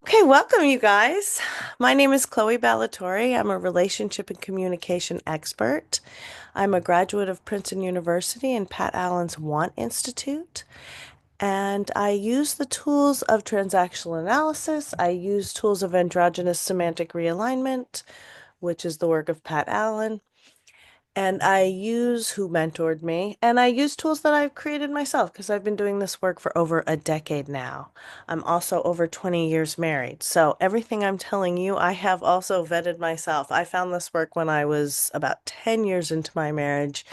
Okay, welcome you guys. My name is Chloe Ballatori. I'm a relationship and communication expert. I'm a graduate of Princeton University and Pat Allen's Want Institute. And I use the tools of transactional analysis. I use tools of androgynous semantic realignment, which is the work of Pat Allen. And I use who mentored me, and I use tools that I've created myself because I've been doing this work for over a decade now. I'm also over 20 years married. So everything I'm telling you, I have also vetted myself. I found this work when I was about 10 years into my marriage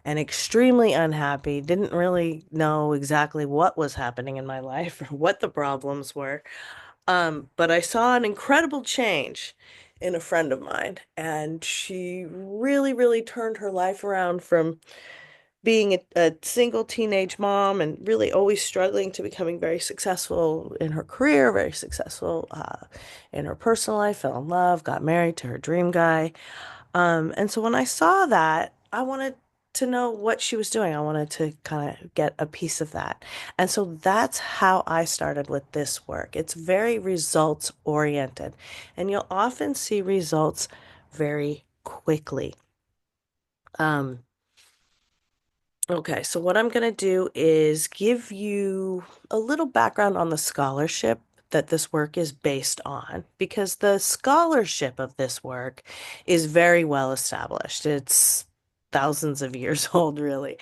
and extremely unhappy. Didn't really know exactly what was happening in my life or what the problems were. But I saw an incredible change in a friend of mine, and she really, really turned her life around from being a single teenage mom and really always struggling to becoming very successful in her career, very successful in her personal life, fell in love, got married to her dream guy. And so when I saw that, I wanted to know what she was doing. I wanted to kind of get a piece of that. And so that's how I started with this work. It's very results oriented, and you'll often see results very quickly. Um, okay, so what I'm going to do is give you a little background on the scholarship that this work is based on, because the scholarship of this work is very well established. It's thousands of years old, really.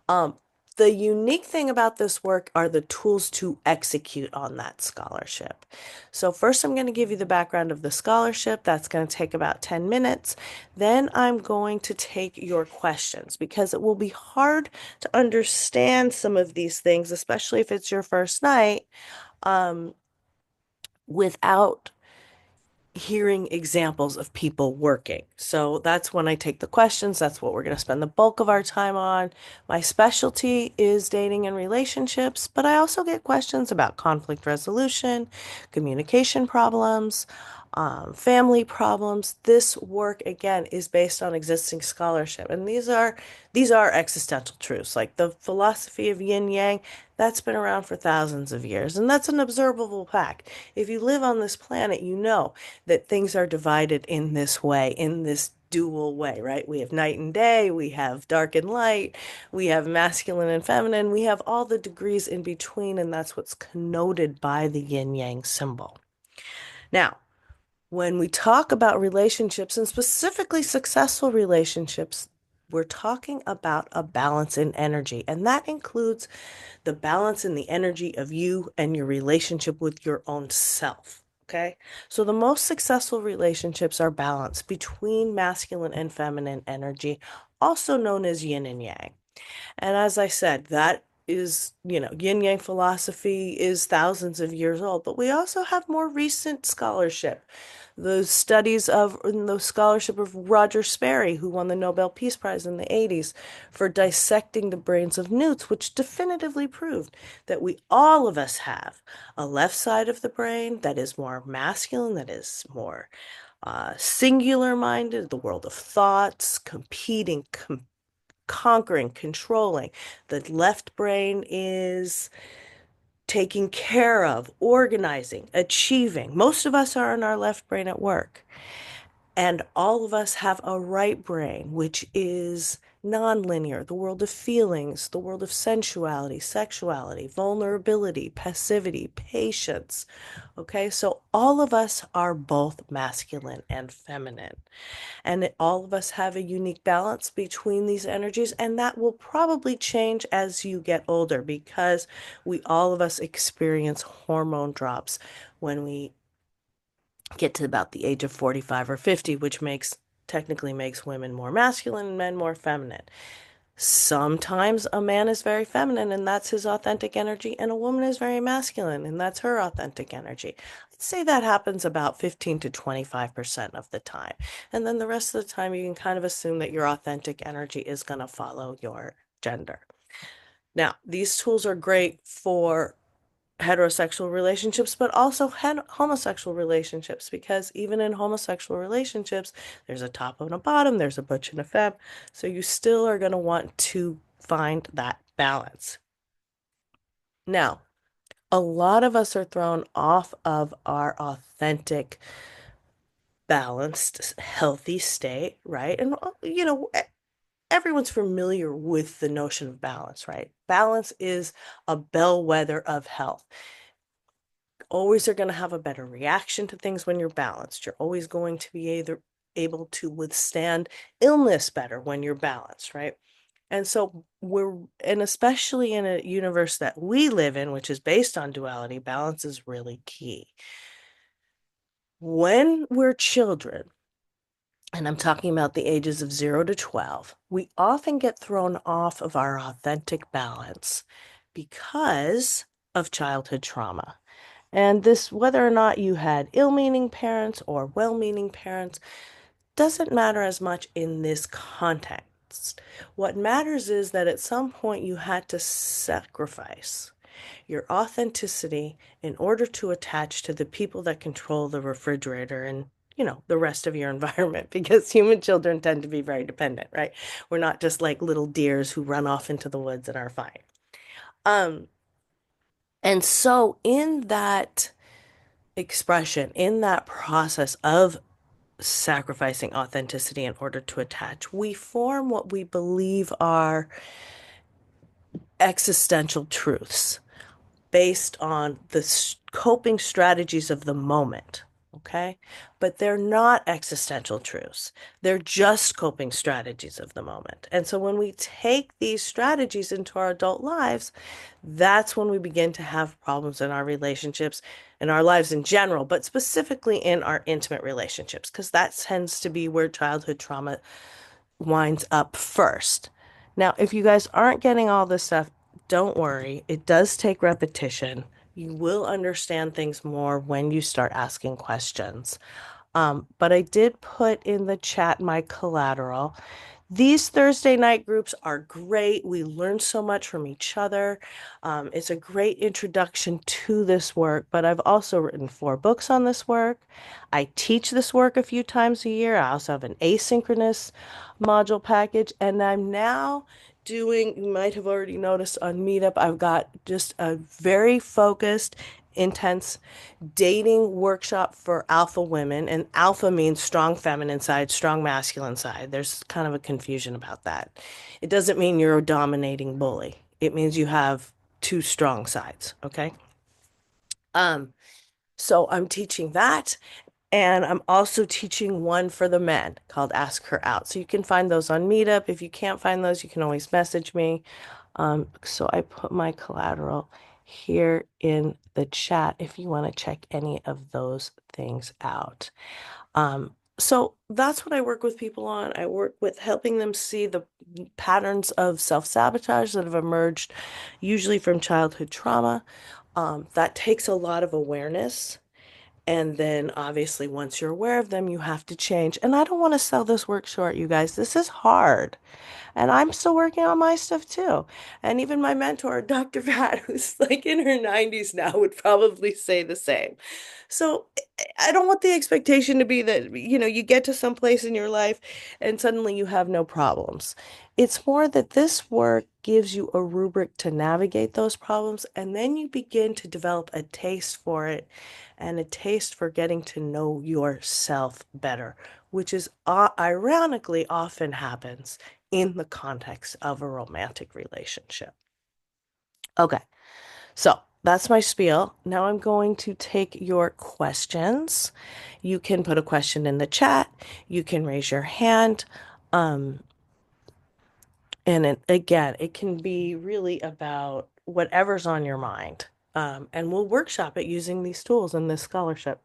Um, the unique thing about this work are the tools to execute on that scholarship. So first I'm going to give you the background of the scholarship. That's going to take about 10 minutes. Then I'm going to take your questions because it will be hard to understand some of these things, especially if it's your first night, um, without hearing examples of people working. So that's when I take the questions. That's what we're going to spend the bulk of our time on. My specialty is dating and relationships, but I also get questions about conflict resolution, communication problems, family problems. This work again is based on existing scholarship, and these are existential truths, like the philosophy of yin yang. That's been around for thousands of years, and that's an observable fact. If you live on this planet, you know that things are divided in this way, in this dual way, right? We have night and day, we have dark and light, we have masculine and feminine, we have all the degrees in between, and that's what's connoted by the yin yang symbol. Now, when we talk about relationships and specifically successful relationships, we're talking about a balance in energy, and that includes the balance in the energy of you and your relationship with your own self. Okay. So the most successful relationships are balanced between masculine and feminine energy, also known as yin and yang. And as I said, that is, yin yang philosophy is thousands of years old, but we also have more recent scholarship. The studies of in the scholarship of Roger Sperry, who won the Nobel Peace Prize in the 80s for dissecting the brains of newts, which definitively proved that we all of us have a left side of the brain that is more masculine, that is more singular minded, the world of thoughts, competing, conquering, controlling. The left brain is taking care of, organizing, achieving. Most of us are in our left brain at work. And all of us have a right brain, which is nonlinear, the world of feelings, the world of sensuality, sexuality, vulnerability, passivity, patience. Okay, so all of us are both masculine and feminine. And all of us have a unique balance between these energies, and that will probably change as you get older because we all of us experience hormone drops when we get to about the age of 45 or 50, which technically makes women more masculine and men more feminine. Sometimes a man is very feminine and that's his authentic energy, and a woman is very masculine and that's her authentic energy. I'd say that happens about 15 to 25% of the time. And then the rest of the time, you can kind of assume that your authentic energy is going to follow your gender. Now, these tools are great for heterosexual relationships, but also homosexual relationships, because even in homosexual relationships, there's a top and a bottom, there's a butch and a femme. So you still are going to want to find that balance. Now, A lot of us are thrown off of our authentic, balanced, healthy state, right? And, everyone's familiar with the notion of balance, right? Balance is a bellwether of health. Always are going to have a better reaction to things when you're balanced. You're always going to be either able to withstand illness better when you're balanced, right? And so and especially in a universe that we live in, which is based on duality, balance is really key. When we're children, and I'm talking about the ages of 0 to 12, we often get thrown off of our authentic balance because of childhood trauma. And this, whether or not you had ill-meaning parents or well-meaning parents, doesn't matter as much in this context. What matters is that at some point you had to sacrifice your authenticity in order to attach to the people that control the refrigerator and the rest of your environment, because human children tend to be very dependent, right? We're not just like little deers who run off into the woods and are fine. Um, and so in that expression, in that process of sacrificing authenticity in order to attach, we form what we believe are existential truths based on the coping strategies of the moment. Okay. But they're not existential truths. They're just coping strategies of the moment. And so when we take these strategies into our adult lives, that's when we begin to have problems in our relationships, in our lives in general, but specifically in our intimate relationships, because that tends to be where childhood trauma winds up first. Now, if you guys aren't getting all this stuff, don't worry. It does take repetition. You will understand things more when you start asking questions. But I did put in the chat my collateral. These Thursday night groups are great. We learn so much from each other. It's a great introduction to this work, but I've also written 4 books on this work. I teach this work a few times a year. I also have an asynchronous module package, and I'm now doing, you might have already noticed on Meetup, I've got just a very focused, intense dating workshop for alpha women. And alpha means strong feminine side, strong masculine side. There's kind of a confusion about that. It doesn't mean you're a dominating bully. It means you have two strong sides, okay? Um, so I'm teaching that, and I'm also teaching one for the men called Ask Her Out. So you can find those on Meetup. If you can't find those, you can always message me. So I put my collateral here in the chat if you want to check any of those things out. So that's what I work with people on. I work with helping them see the patterns of self-sabotage that have emerged, usually from childhood trauma. That takes a lot of awareness. And then obviously, once you're aware of them, you have to change. And I don't want to sell this work short, you guys. This is hard. And I'm still working on my stuff too. And even my mentor, Dr. Pat, who's like in her 90s now, would probably say the same. So I don't want the expectation to be that, you get to some place in your life and suddenly you have no problems. It's more that this work gives you a rubric to navigate those problems, and then you begin to develop a taste for it and a taste for getting to know yourself better, which is ironically often happens in the context of a romantic relationship. Okay, so that's my spiel. Now I'm going to take your questions. You can put a question in the chat. You can raise your hand. Um, again, it can be really about whatever's on your mind. And we'll workshop it using these tools and this scholarship.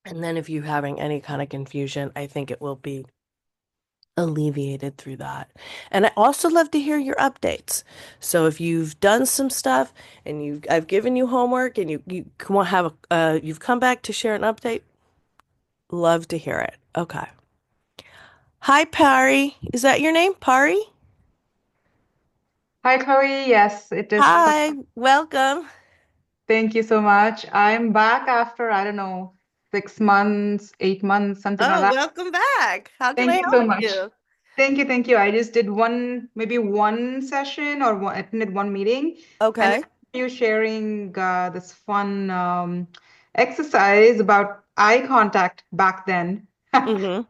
And then if you're having any kind of confusion, I think it will be alleviated through that. And I also love to hear your updates. So if you've done some stuff and I've given you homework and you want to have you've come back to share an update, love to hear it. Okay. Hi, Pari. Is that your name, Pari? Hi, Chloe. Yes, it is. Hi, welcome. Thank you so much. I'm back after, I don't know, 6 months, 8 months, something like Oh, that. welcome back. How can I Thank you so help much. you? Thank you, thank you. I just did maybe one session or attended one meeting, and Okay. you sharing this fun exercise about eye contact back then. Mm-hmm.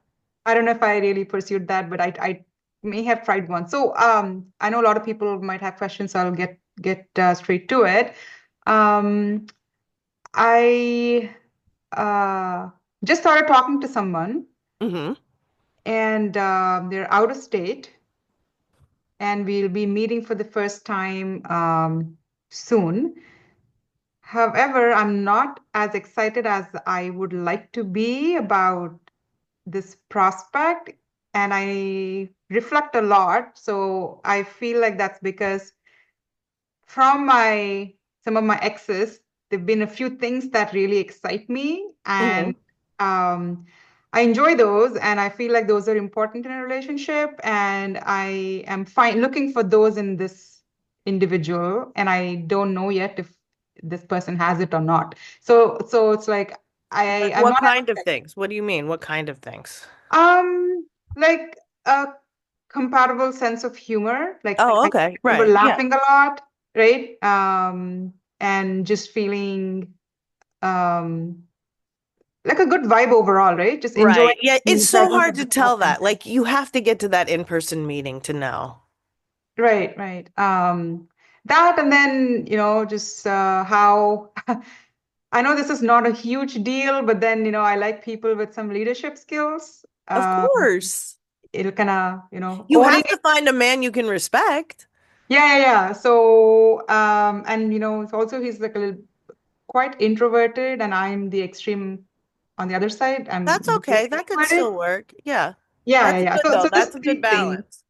I don't know if I really pursued that, but I may have tried one. So I know a lot of people might have questions, so I'll get straight to it. Um, I uh, just started talking to someone, Mm-hmm. and they're out of state, and we'll be meeting for the first time soon. However, I'm not as excited as I would like to be about this prospect, and I reflect a lot. So I feel like that's because from my some of my exes, there've been a few things that really excite me, Mm-hmm. and um, I enjoy those, and I feel like those are important in a relationship, and I am fine looking for those in this individual, and I don't know yet if this person has it or not. So it's like Like I'm what not kind of things? What do you mean? What kind of things? like a compatible sense of humor. Like Oh, I okay. remember Right. Yeah. laughing a lot, right? And just feeling um like a good vibe overall, right? Just enjoying Right. Yeah. It's the so presence hard of to the tell person. that. Like you have to get to that in-person meeting to know. Right, right. That and then, just how I know this is not a huge deal, but then, I like people with some leadership skills. Of course. It'll kind of, You owning have to find a man you can respect. Yeah, yeah, yeah. So, and it's also he's like a little quite introverted, and I'm the extreme on the other side. That's I'm very okay. That could extroverted. still work. Yeah. Yeah, yeah, That's yeah. good So though. there's That's a good three things. balance.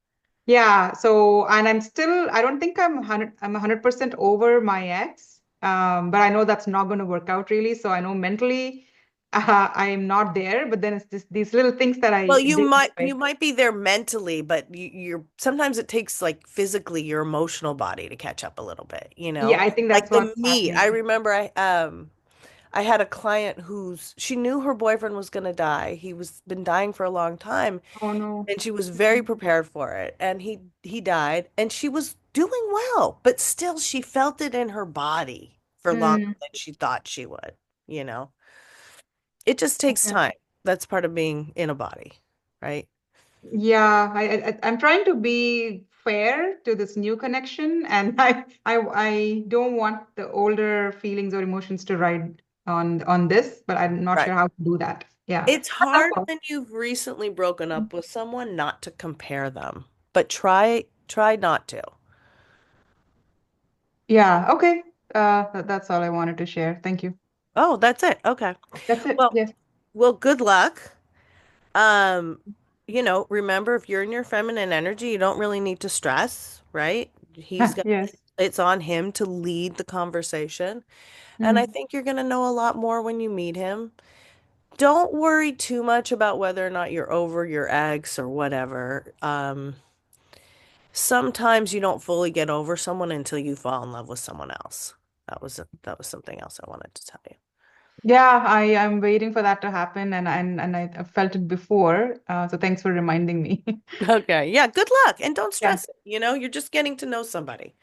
Yeah. So, and I don't think I'm 100% over my ex. But I know that's not going to work out really. So I know mentally, I'm not there. But then it's just these little things that Well, I you did might anyway. you might be there mentally, but you're sometimes it takes like physically your emotional body to catch up a little bit, you Yeah, know? I think Like that's the what's meet. I happening. remember I had a client she knew her boyfriend was going to die. He was been dying for a long time Oh no. and she was very prepared for it. And he died and she was doing well, but still she felt it in her body for longer Mm, than she thought she would, you know? It just takes okay. time. That's part of being in a body, right? Yeah, I'm trying to be fair to this new connection, and I don't want the older feelings or emotions to ride on this, but I'm not Right. sure how to do that. Yeah. It's That's hard all. when you've recently broken up with someone not to compare them, but try not to. Yeah, okay. That's all I wanted to share. Thank you. Oh, that's it. Okay. That's it. Well, Yes. good luck. Um, remember if you're in your feminine energy, you don't really need to stress, right? Yes. It's on him to lead the conversation. And I Mm. think you're going to know a lot more when you meet him. Don't worry too much about whether or not you're over your ex or whatever. Sometimes you don't fully get over someone until you fall in love with someone else. That was something else I wanted to tell you. Yeah, I'm waiting for that to happen, and I felt it before. So thanks for reminding me. Okay. Yeah, good luck and don't Yeah. stress it. You're just getting to know somebody.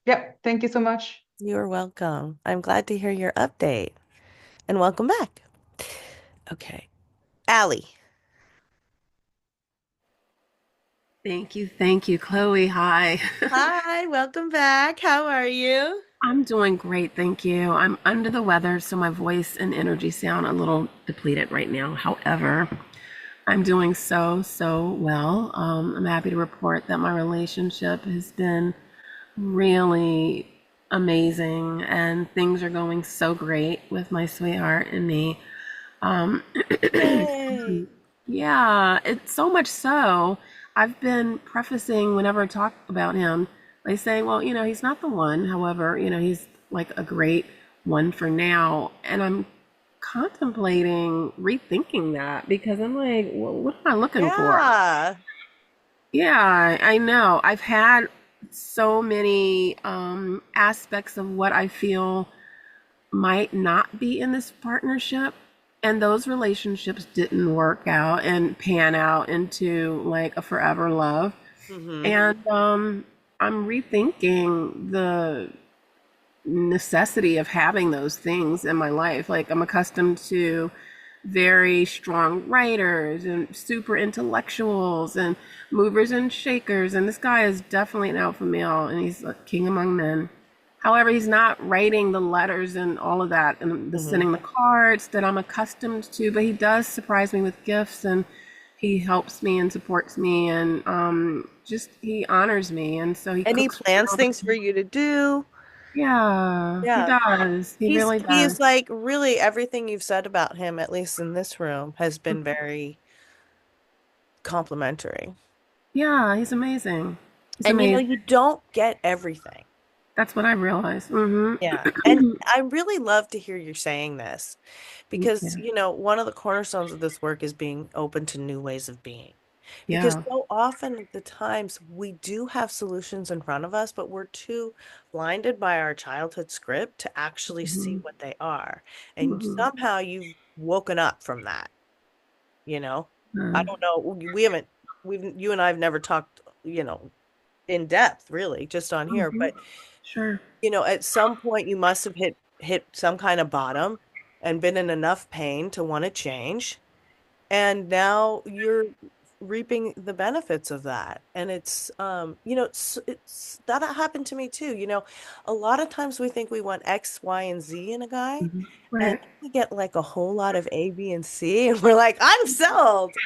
Yep. Thank you so much. You're welcome. I'm glad to hear your update and welcome back. Okay. Allie. Thank you, Chloe. Hi. Hi, welcome back. How are you? I'm doing great, thank you. I'm under the weather, so my voice and energy sound a little depleted right now. However, I'm doing so well. I'm happy to report that my relationship has been really amazing and things are going so great with my sweetheart and me. Um, Yay. Yeah, it's so much so. I've been prefacing whenever I talk about him by saying, well, he's not the one. However, he's like a great one for now. And I'm contemplating rethinking that because I'm like, well, what am I looking for? Yeah. Yeah, I know. I've had so many aspects of what I feel might not be in this partnership And those relationships didn't work out and pan out into like a forever love. Hmm. And I'm rethinking the necessity of having those things in my life. Like I'm accustomed to very strong writers and super intellectuals and movers and shakers. And this guy is definitely an alpha male and he's a king among men. However, he's not writing the letters and all of that and the Hmm. sending the cards that I'm accustomed to, but he does surprise me with gifts and he helps me and supports me and just he honors me and so he And he cooks for me plans all the things for time. you to do. Yeah, he Yeah. does. He He's really he's does. like really everything you've said about him, at least in this room, has been very complimentary. Yeah, he's amazing. He's And amazing. you don't get everything. That's what I realized. Hmm. Yeah. And I really love to hear you saying this Thank because, you. one of the cornerstones of this work is being open to new ways of being. Because Yeah. so often at the times we do have solutions in front of us, but we're too blinded by our childhood script to actually see Hmm. what they are. And Hmm. somehow you've woken up from that, you know? I Uh, don't know. You and I have never talked, in depth, really, just on here, hmm. but Sure. at some point you must have hit some kind of bottom and been in enough pain to want to change. And now you're reaping the benefits of that. And it's that happened to me too. A lot of times we think we want X, Y, and Z in a guy, Hmm. and Right. we get like a whole lot of A, B, and C, and we're like, I'm sold.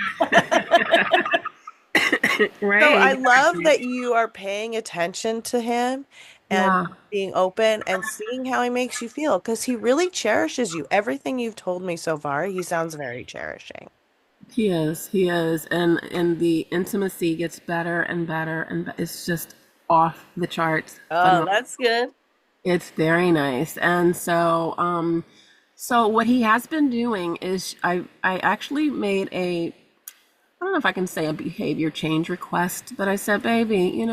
So Right. I love Exactly. that you are paying attention to him and Yeah. being open and seeing how he makes you feel because he really cherishes you. Everything you've told me so far, he sounds very cherishing. He is. He is. And the intimacy gets better and better and it's just off the charts. Oh, Phenomenal. that's good. It's very nice. And so what he has been doing is I actually made I don't know if I can say a behavior change request, but I said, baby,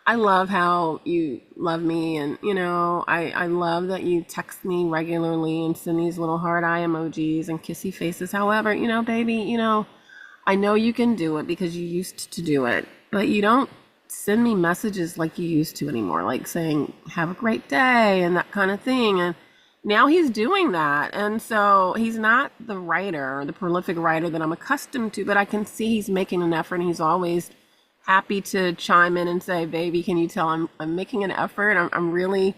I love how you love me and I love that you text me regularly and send these little heart eye emojis and kissy faces. However, baby, I know you can do it because you used to do it, but you don't send me messages like you used to anymore, like saying, have a great day and that kind of thing. And now he's doing that. And so he's not the writer, the prolific writer that I'm accustomed to, but I can see he's making an effort and he's always happy to chime in and say, baby, can you tell I'm making an effort? I'm really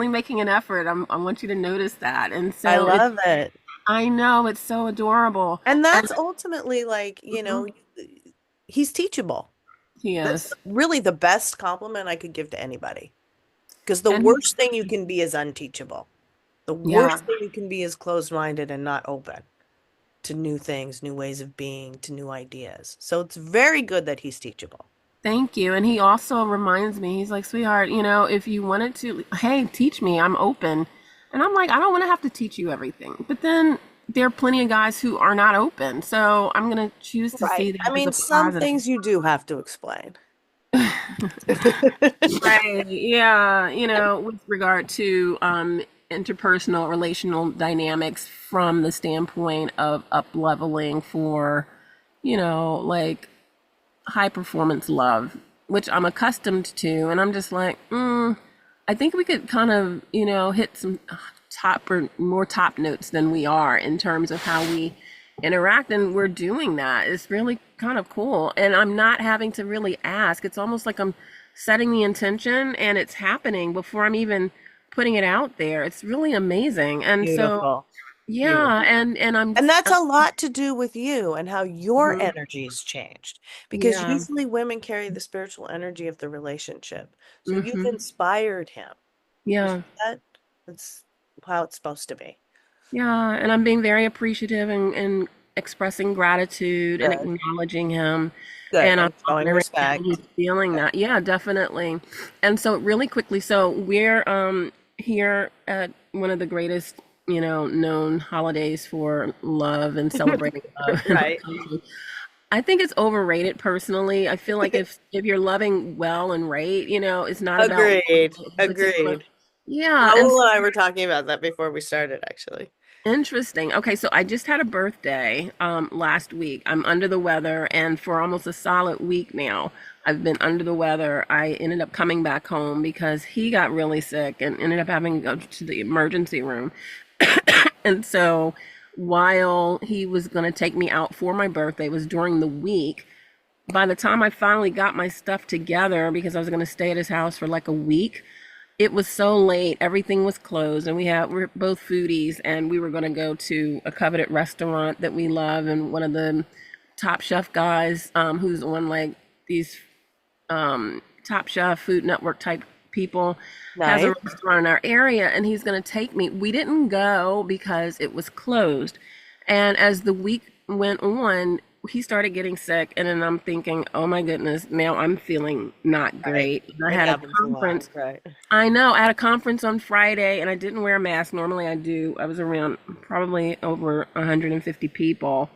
making an effort. I want you to notice that. And I so love it. I know it's so adorable. And And that's ultimately like, mhm, he's teachable. he That's is. really the best compliment I could give to anybody. Because the And worst thing you can be is unteachable. The yeah, worst thing you can be is closed-minded and not open to new things, new ways of being, to new ideas. So it's very good that he's teachable. thank you. And he also reminds me, he's like, sweetheart, if you wanted to, hey, teach me, I'm open. And I'm like, I don't want to have to teach you everything. But then there are plenty of guys who are not open. So I'm going to choose to Right. see I that as mean, a some positive. things you do have to explain. Right. Yeah. With regard to interpersonal relational dynamics from the standpoint of up leveling for, like high performance love, which I'm accustomed to. And I'm just like, I think we could kind of, hit some top or more top notes than we are in terms of how we interact. And we're doing that. It's really kind of cool. And I'm not having to really ask. It's almost like I'm setting the intention and it's happening before I'm even putting it out there. It's really amazing. And so, Beautiful. yeah. Beautiful. And I'm, And that's a lot to do with you and how your mhm, energy's changed. Because yeah. usually women carry the spiritual energy of the relationship. So you've Hmm. inspired him. You see Yeah. that? That's how it's supposed to be. Yeah, and I'm being very appreciative and expressing gratitude and Good. acknowledging him. Good. And I'm And showing honoring him and he's respect. feeling that. Yeah, definitely. And so really quickly, so we're here at one of the greatest, known holidays for love and celebrating love in our Right. country. I think it's overrated personally. I feel like if you're loving well and right, it's not about Agreed. one particular. Agreed. Yeah, and Raul and I were talking about that before we started, actually. Interesting. Okay, so I just had a birthday last week. I'm under the weather, and for almost a solid week now, I've been under the weather. I ended up coming back home because he got really sick and ended up having to go to the emergency room. And so while he was going to take me out for my birthday, it was during the week. By the time I finally got my stuff together, because I was going to stay at his house for like a week, it was so late. Everything was closed, and we're both foodies, and we were going to go to a coveted restaurant that we love, and one of the Top Chef guys, who's on like these Top Chef, Food Network type people, has a Nice. restaurant in our area, and he's going to take me. We didn't go because it was closed. And as the week went on, he started getting sick, and then I'm thinking, oh my goodness, now I'm feeling not Right. great. And I It had a happens a lot, conference. right? I know. I had a conference on Friday and I didn't wear a mask. Normally I do. I was around probably over 150 people.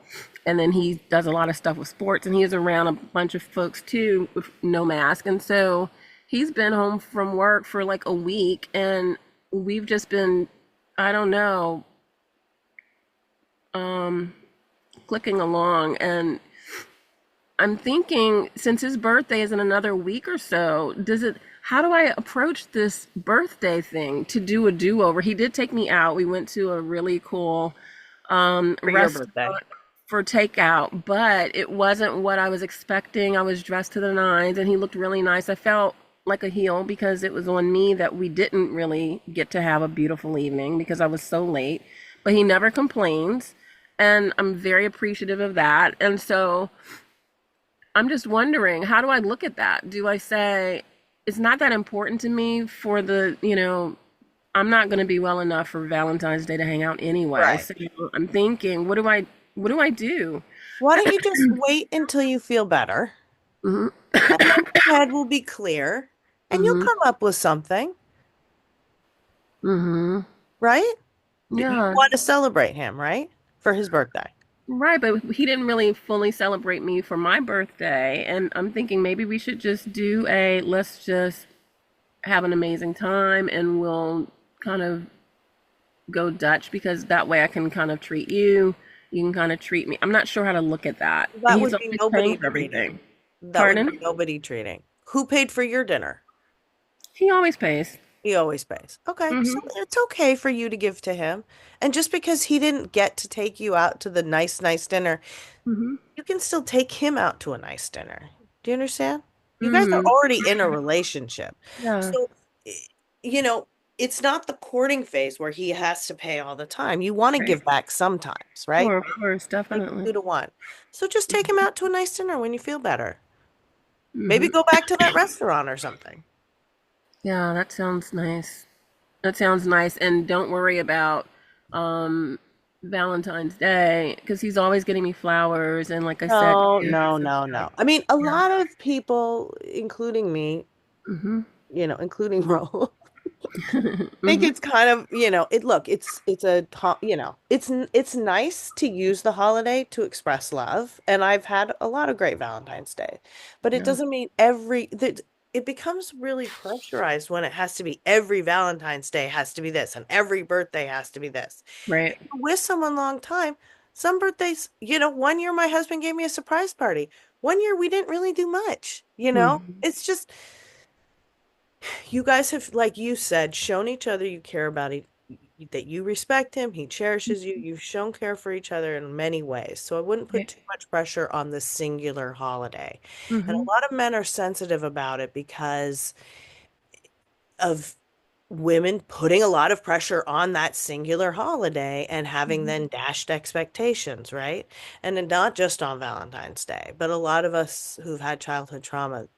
And then he does a lot of stuff with sports and he is around a bunch of folks too with no mask. And so he's been home from work for like a week and we've just been, I don't know, um, clicking along. And I'm thinking since his birthday is in another week or so, how do I approach this birthday thing to do a do-over? He did take me out. We went to a really cool For your birthday. restaurant for takeout, but it wasn't what I was expecting. I was dressed to the nines and he looked really nice. I felt like a heel because it was on me that we didn't really get to have a beautiful evening because I was so late, but he never complains. And I'm very appreciative of that. And so I'm just wondering, how do I look at that? Do I say it's not that important to me for I'm not going to be well enough for Valentine's Day to hang out anyway. Right. So I'm thinking, what do I do? Why don't you just wait until you feel better, Mhm. and then your head will be clear, and you'll Mhm. come up with something, Mhm. right? You Yeah. want to celebrate him, right? For his birthday. Right, but he didn't really fully celebrate me for my birthday, and I'm thinking maybe we should just do a let's just have an amazing time and we'll kind of go Dutch because that way I can kind of treat you. You can kind of treat me. I'm not sure how to look at that. And That he's would be always paying nobody for everything. treating. That would be Pardon? nobody treating. Who paid for your dinner? He always pays. He always pays. Okay, so Mm-hmm. it's okay for you to give to him. And just because he didn't get to take you out to the nice dinner, Mm-hmm. you can still take him out to a nice dinner. Do you understand? You guys are Mm-hmm. already in a relationship. Yeah. So, i- you know, it's not the courting phase where he has to pay all the time. You want to Right. give back sometimes, right? Sure, of course, Like definitely. 2 to 1. So just take him out to a nice dinner when you feel better. Maybe Mm-hmm. go back to that restaurant or something. Yeah, that sounds nice. That sounds nice. And don't worry about um Valentine's Day because he's always getting me flowers and like I said, No, no, gifts and no, stuff. no. I mean, a Yeah. lot of people, including me, Mm-hmm. including Ro, think Mm-hmm. it's kind of, it's a, it's nice to use the holiday to express love, and I've had a lot of great Valentine's Day, but it Yeah. doesn't mean that it becomes really pressurized when it has to be every Valentine's Day has to be this, and every birthday has to be this. If Right. you're with someone long time, some birthdays, one year my husband gave me a surprise party. One year we didn't really do much, Mm-hmm. It's just you guys have, like you said, shown each other you care about it, that you respect him, he cherishes you. You've shown care for each other in many ways. So I wouldn't put Right. too much pressure on this singular holiday. And Mm-hmm. a lot of men are sensitive about it because of women putting a lot of pressure on that singular holiday and having Mm-hmm. then dashed expectations, right? And then not just on Valentine's Day, but a lot of us who've had childhood trauma,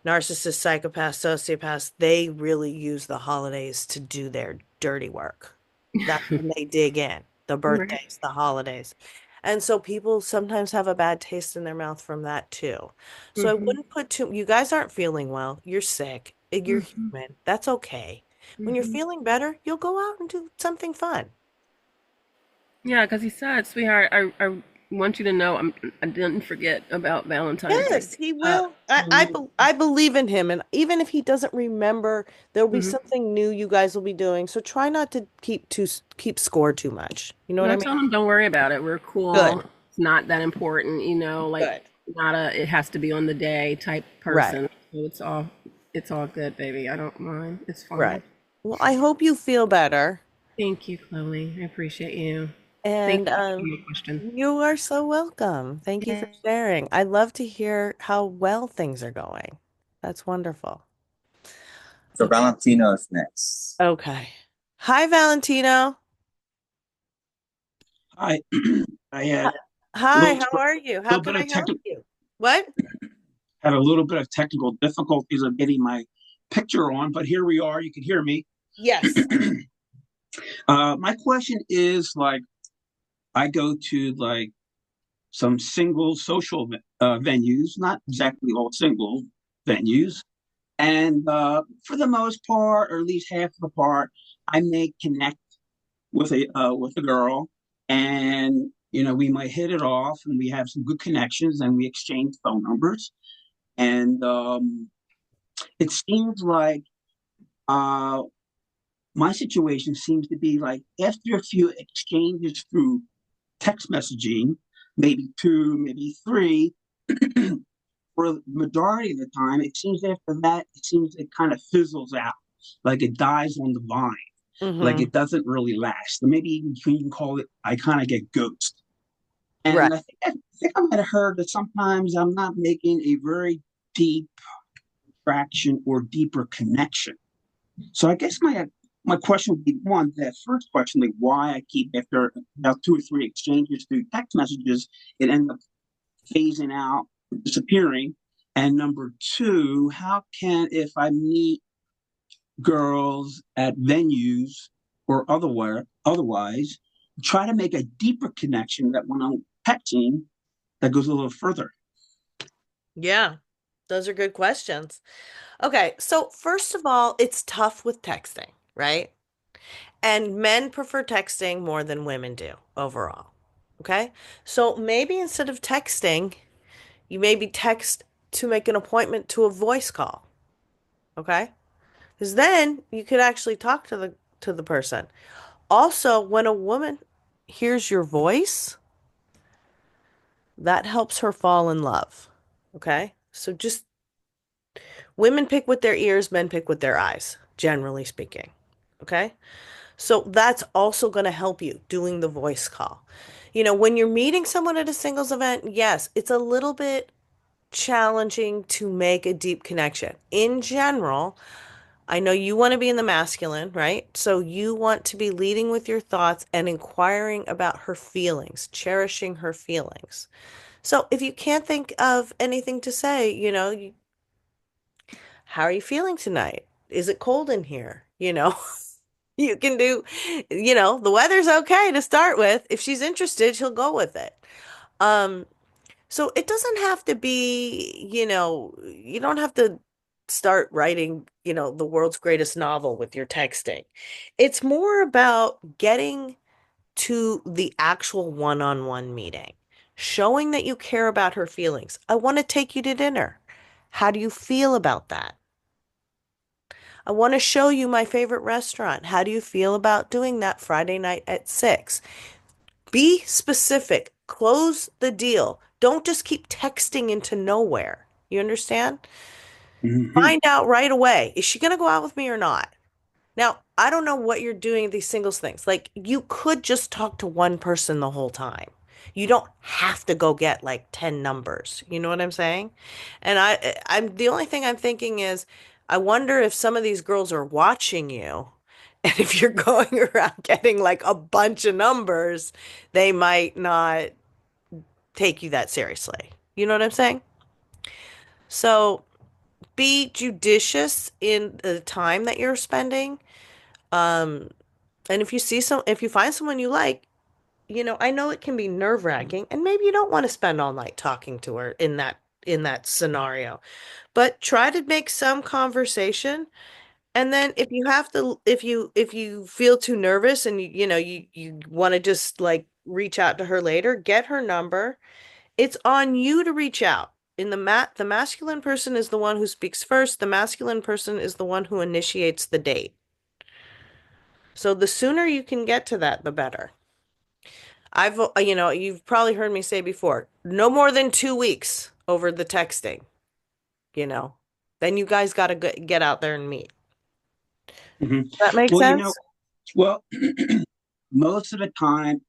narcissists, psychopaths, sociopaths, they really use the holidays to do their dirty work. That's when they dig in, the Right. birthdays, the holidays. And so people sometimes have a bad taste in their mouth from that too. So I Mm-hmm. wouldn't put you guys aren't feeling well. You're sick. You're Mm-hmm. human. That's okay. When you're Mm-hmm. feeling better, you'll go out and do something fun. Yeah, because he said, sweetheart, I want you to know I didn't forget about Valentine's Day. Yes, he Uh, will. I believe in him, and even if he doesn't remember, there'll be mhm. something new you guys will be doing. So try not to keep score too much. You know what No, I I mean? told him don't worry about it. We're cool. Good. It's not that important, like Good. not a it has to be on the day type Right. person. So it's all good, baby. I don't mind. It's Right. fine. Well, I hope you feel better. Thank you, Chloe. I appreciate you. Thank And you for asking me a question. you are so welcome. Thank you for sharing. I love to hear how well things are going. That's wonderful. So Okay. Valentino's next. Okay. Hi, Valentino. I I Hi, had a Hi, how are you? How little can bit I of help technical you? What? had a little bit of technical difficulties of getting my picture on, but here we are. You can hear me. Yes. My question is like I go to like some single social venues, not exactly all single venues, and for the most part, or at least half of the part, I may connect with a girl, and we might hit it off, and we have some good connections, and we exchange phone numbers, and it seems like uh, my situation seems to be like after a few exchanges through text messaging, maybe two, maybe three, for the majority of the time, it seems after that, it seems it kind of fizzles out, like it dies on the vine, like Mm-hmm. it doesn't really last. Or maybe you can call it, I kind of get ghost. Right. And I think I might have heard that sometimes I'm not making a very deep traction or deeper connection. So I guess my question would be one, that first question, like why I keep after about two or three exchanges through text messages, it ends up phasing out, disappearing. And number two, how can if I meet girls at venues or otherwise try to make a deeper connection that when I'm texting that goes a little further. Yeah. Those are good questions. Okay, so first of all, it's tough with texting, right? And men prefer texting more than women do overall. Okay? So maybe instead of texting, you maybe text to make an appointment to a voice call. Okay? Because then you could actually talk to the person. Also, when a woman hears your voice, that helps her fall in love. Okay? So just women pick with their ears, men pick with their eyes, generally speaking. Okay? So that's also going to help you doing the voice call. When you're meeting someone at a singles event, yes, it's a little bit challenging to make a deep connection. In general, I know you want to be in the masculine, right? So you want to be leading with your thoughts and inquiring about her feelings, cherishing her feelings. So if you can't think of anything to say, how are you feeling tonight? Is it cold in here? You can do, the weather's okay to start with. If she's interested, she'll go with it. Um, so it doesn't have to be, you don't have to start writing, the world's greatest novel with your texting. It's more about getting to the actual one-on-one meeting, showing that you care about her feelings. I want to take you to dinner. How do you feel about that? I want to show you my favorite restaurant. How do you feel about doing that Friday night at 6? Be specific. Close the deal. Don't just keep texting into nowhere. You understand? Mm-hmm. Find out right away. Is she going to go out with me or not? Now, I don't know what you're doing at these singles things. Like, you could just talk to one person the whole time. You don't have to go get like 10 numbers. You know what I'm saying? And I'm the only thing I'm thinking is I wonder if some of these girls are watching you. And if you're going around getting like a bunch of numbers, they might not take you that seriously. You know what I'm saying? So be judicious in the time that you're spending. Um, And if you find someone you like, I know it can be nerve-wracking, and maybe you don't want to spend all night talking to her in that scenario. But try to make some conversation And then if you have to, if you feel too nervous and you want to just like reach out to her later, get her number. It's on you to reach out. The masculine person is the one who speaks first. The masculine person is the one who initiates the date. So the sooner you can get to that, the better. You've probably heard me say before, no more than 2 weeks over the texting, you know. Then you guys got to get out there and meet. Hmm. That makes Well, sense? well, most of the time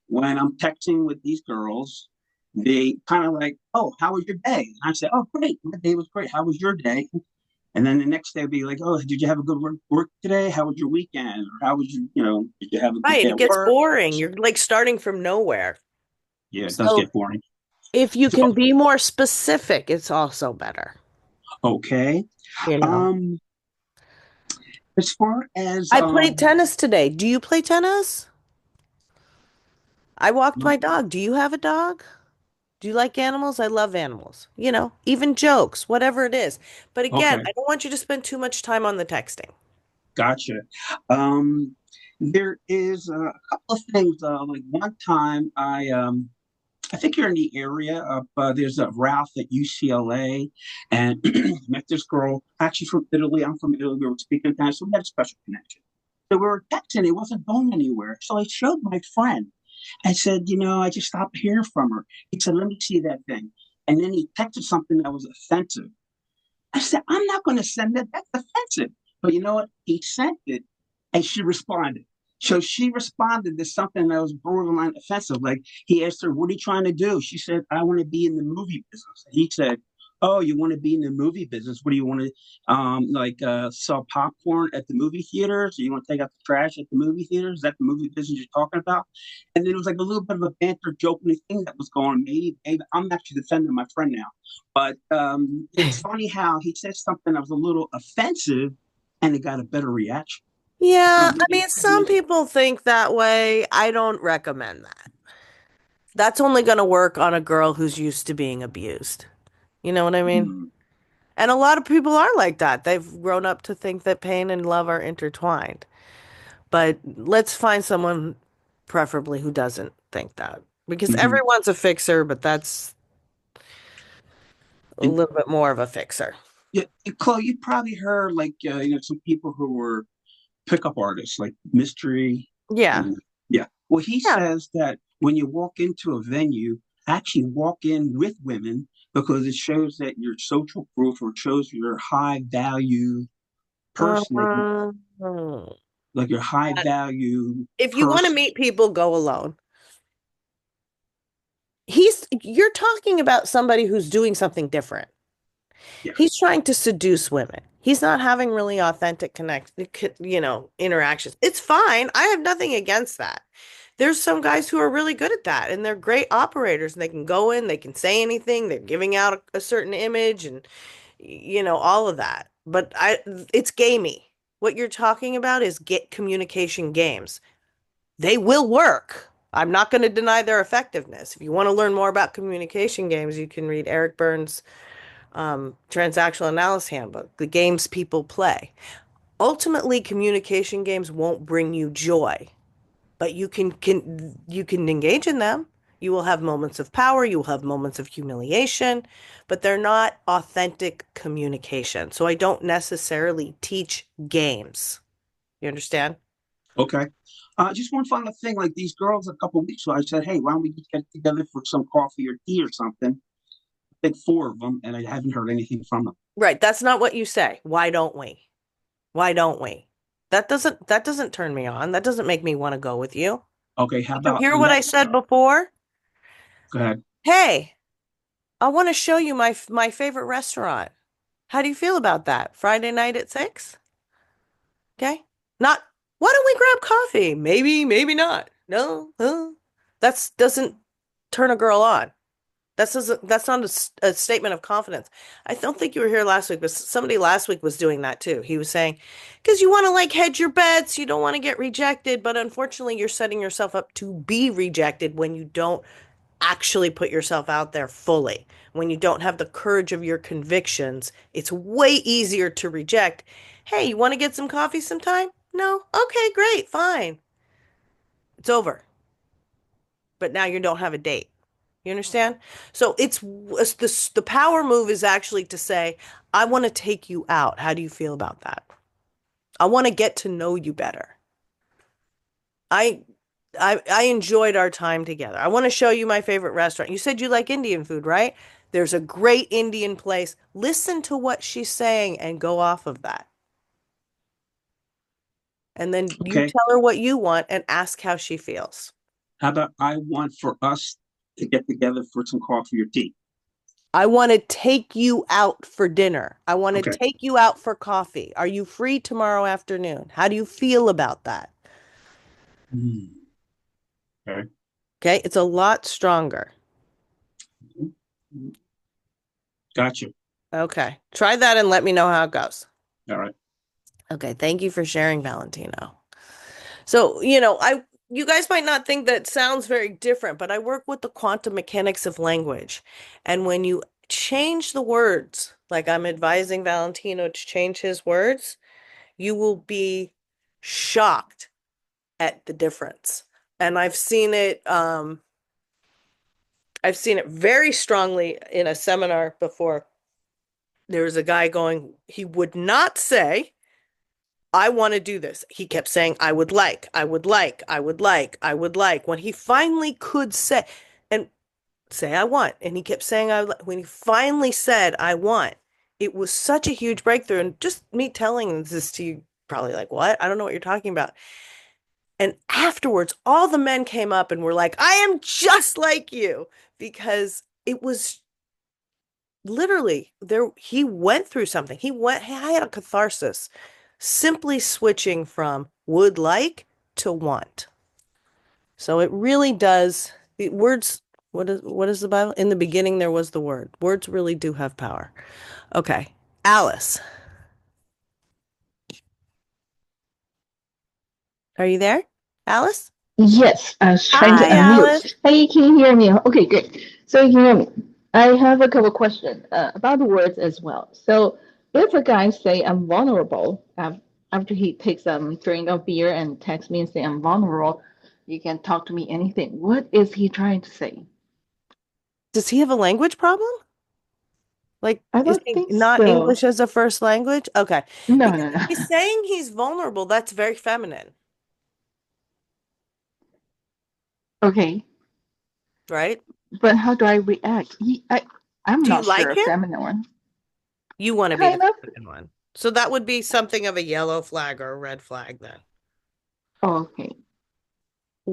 when I'm texting with these girls, they kind of like, "Oh, how was your day?" And I say, "Oh, great, my day was great. How was your day?" And then the next day, I'll be like, "Oh, did you have a good work today? How was your weekend? Or how was did you have a good Right, day it at gets work?" boring. You're like starting from nowhere. Yeah, it does So get boring. if you So, can be more specific, it's also better, okay. you know. Um, as far as I played tennis today. Do you play tennis? I walked my dog. Do you have a dog? Do you like animals? I love animals. Even jokes, whatever it is. But again, okay, I don't want you to spend too much time on the texting. gotcha. Um, there is a couple of things. Like one time, I think you're in the area of there's a Ralph at UCLA, and met this girl actually from Italy. I'm from Italy. We were speaking Italian, so we had a special connection. So we were texting. It wasn't going anywhere. So I showed my friend. I said, I just stopped hearing from her. He said, "Let me see that thing." And then he texted something that was offensive. I said, "I'm not going to send that. That's offensive." But you know what? He sent it and she responded. So she responded to something that was borderline offensive. Like he asked her, "What are you trying to do?" She said, "I want to be in the movie business." And he said, "Oh, you want to be in the movie business? What do you want to sell popcorn at the movie theaters? Or you want to take out the trash at the movie theaters? Is that the movie business you're talking about?" And then it was like a little bit of a banter, joking thing that was going on. Maybe I'm actually defending my friend now, but it's funny how he said something that was a little offensive, and it got a better reaction. I Yeah, don't I know, mean, some people think that way. I don't recommend that. That's only going to work on a girl who's used to being abused. You know what I mean? mm, And a lot of people are like that. They've grown up to think that pain and love are intertwined. But let's find someone preferably who doesn't think that. Because mhm. everyone's a fixer, but that's a And little bit more of a fixer. yeah, Chloe, you probably heard like some people who were pickup artists, like Mystery, Yeah. and yeah. Well, he Yeah. says that when you walk into a venue, actually walk in with women because it shows that you're social proof or shows you're high value person, Uh, like your high value if you want to person. meet people, go alone. You're talking about somebody who's doing something different. Yeah. He's trying to seduce women. He's not having really authentic interactions. It's fine. I have nothing against that. There's some guys who are really good at that and they're great operators and they can go in, they can say anything, they're giving out a certain image and all of that. But it's gamey. What you're talking about is get communication games. They will work. I'm not going to deny their effectiveness. If you want to learn more about communication games, you can read Eric Byrne's Transactional Analysis Handbook, the games people play. Ultimately, communication games won't bring you joy, but you can engage in them. You will have moments of power, you will have moments of humiliation, but they're not authentic communication. So I don't necessarily teach games. You understand? Okay. Just one final thing, like these girls a couple of weeks ago, I said, "Hey, why don't we just get together for some coffee or tea or something?" I think four of them, and I haven't heard anything from them. Right. That's not what you say. Why don't we? Why don't we? That doesn't turn me on. That doesn't make me want to go with you. Okay, how Did you about hear what I let's said before? go ahead. Hey, I want to show you my favorite restaurant. How do you feel about that? Friday night at 6? Okay. Not, why don't we grab coffee? Maybe, maybe not. No, that's doesn't turn a girl on. That's not a statement of confidence. I don't think you were here last week, but somebody last week was doing that too. He was saying, because you want to like hedge your bets, you don't want to get rejected, but unfortunately you're setting yourself up to be rejected when you don't actually put yourself out there fully. When you don't have the courage of your convictions, it's way easier to reject. Hey, you want to get some coffee sometime? No? Okay, great, fine. It's over. But now you don't have a date. You understand? So it's the power move is actually to say, I want to take you out. How do you feel about that? I want to get to know you better. I I enjoyed our time together. I want to show you my favorite restaurant. You said you like Indian food, right? There's a great Indian place. Listen to what she's saying and go off of that. And then you Okay. tell her what you want and ask how she feels. How about I want for us to get together for some coffee or tea? I want to take you out for dinner. I want to Okay. take you out for coffee. Are you free tomorrow afternoon? How do you feel about that? Hmm. Okay. Okay, it's a lot stronger. Gotcha. Okay, try that and let me know how it goes. All right. Okay, thank you for sharing, Valentino. So, you guys might not think that sounds very different, but I work with the quantum mechanics of language. And when you change the words, like I'm advising Valentino to change his words, you will be shocked at the difference. And I've seen it very strongly in a seminar before. There was a guy going, he would not say, I want to do this. He kept saying, I would like, I would like, I would like, I would like. When he finally could say, and say, I want, and he kept saying, when he finally said, I want, it was such a huge breakthrough. And just me telling this to you, probably like, what? I don't know what you're talking about. And afterwards, all the men came up and were like, I am just like you, because it was literally there. He went through something. I had a catharsis simply switching from would like to want. So it really does. Words, what is the Bible? In the beginning, there was the word. Words really do have power. Okay. Alice, are you there? Alice? Yes, I was trying to Hi, Alice. unmute. Hey, can you hear me? Okay, great. So you can hear me. I have a couple questions about the words as well. So if a guy say I'm vulnerable after he takes a drink of beer and texts me and say I'm vulnerable, you can talk to me anything. What is he trying to say? Does he have a language problem? Like, I is don't he think not so. English as a first language? Okay. No, Because no, if no. he's saying he's vulnerable, that's very feminine, Okay, right? but how do I react? I'm Do you not sure like if him? feminine one. You want to be the Kind of. feminine one. So that would be something of a yellow flag or a red flag then. Oh, okay.